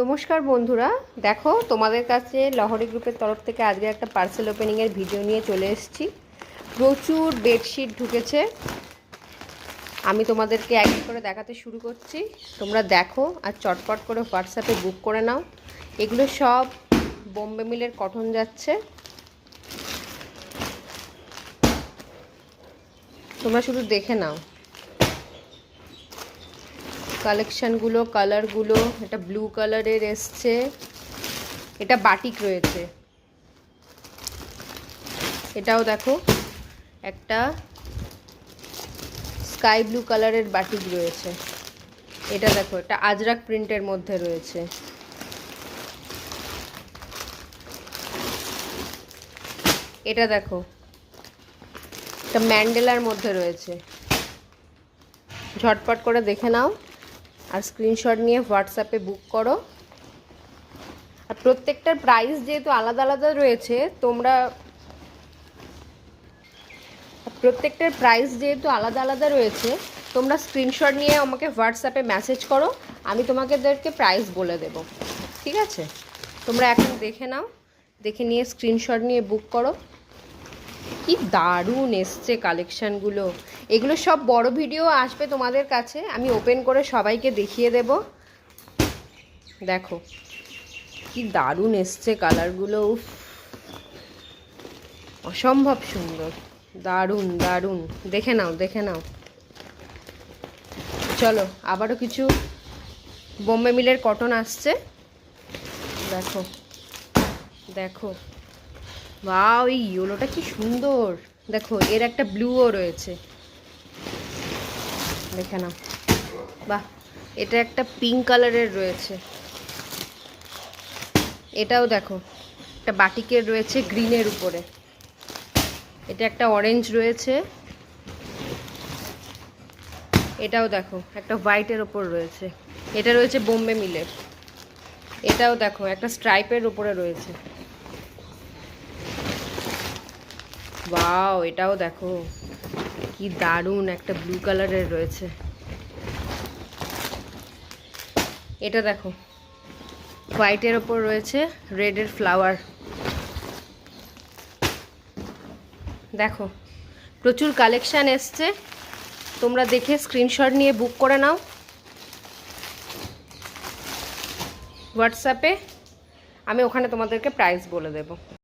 নমস্কার বন্ধুরা, দেখো তোমাদের কাছে লহরী গ্রুপের তরফ থেকে আজকে একটা পার্সেল ওপেনিংয়ের ভিডিও নিয়ে চলে এসেছি। প্রচুর বেডশিট ঢুকেছে, আমি তোমাদেরকে এক এক করে দেখাতে শুরু করছি। তোমরা দেখো আর চটপট করে হোয়াটসঅ্যাপে বুক করে নাও। এগুলো সব বোম্বে মিলের কটন যাচ্ছে, তোমরা শুধু দেখে নাও কালেকশানগুলো, কালারগুলো। এটা ব্লু কালারের এসছে, এটা বাটিক রয়েছে। এটাও দেখো, একটা স্কাই ব্লু কালারের বাটিক রয়েছে। এটা দেখো, এটা আজরাক প্রিন্টের মধ্যে রয়েছে। এটা দেখো, এটা ম্যান্ডেলার মধ্যে রয়েছে। ঝটপট করে দেখে নাও আর স্ক্রিনশট নিয়ে হোয়াটসঅ্যাপে বুক করো। আর প্রত্যেকটার প্রাইস যেহেতু আলাদা আলাদা রয়েছে, তোমরা স্ক্রিনশট নিয়ে আমাকে হোয়াটসঅ্যাপে মেসেজ করো, আমি তোমাদেরকে প্রাইস বলে দেব, ঠিক আছে? তোমরা এখন দেখে নাও, দেখে নিয়ে স্ক্রিনশট নিয়ে বুক করো। কি দারুণ এসছে কালেকশানগুলো। এগুলো সব বড় ভিডিও আসবে তোমাদের কাছে, আমি ওপেন করে সবাইকে দেখিয়ে দেব। দেখো কি দারুণ এসছে কালারগুলো, অসম্ভব সুন্দর, দারুণ দারুণ। দেখে নাও দেখে নাও। চলো আবারও কিছু বোম্বে মিলের কটন আসছে, দেখো দেখো। বাহ, এই ইয়েলোটা কি সুন্দর, দেখো এর একটা ব্লুও রয়েছে, দেখে নাও। বাহ, এটা একটা পিঙ্ক কালারের রয়েছে। এটাও দেখো, একটা বাটিকের রয়েছে গ্রিনের উপরে। এটা একটা অরেঞ্জ রয়েছে। এটাও দেখো, একটা হোয়াইটের ওপর রয়েছে। এটা রয়েছে বোম্বে মিলের। এটাও দেখো, একটা স্ট্রাইপের উপরে রয়েছে। ওয়াও, এটাও দেখো কি দারুণ, একটা ব্লু কালারের রয়েছে। এটা দেখো, হোয়াইটের ওপর রয়েছে রেডের ফ্লাওয়ার। দেখো প্রচুর কালেকশান এসছে, তোমরা দেখে স্ক্রিনশট নিয়ে বুক করে নাও হোয়াটসঅ্যাপে, আমি ওখানে তোমাদেরকে প্রাইস বলে দেব।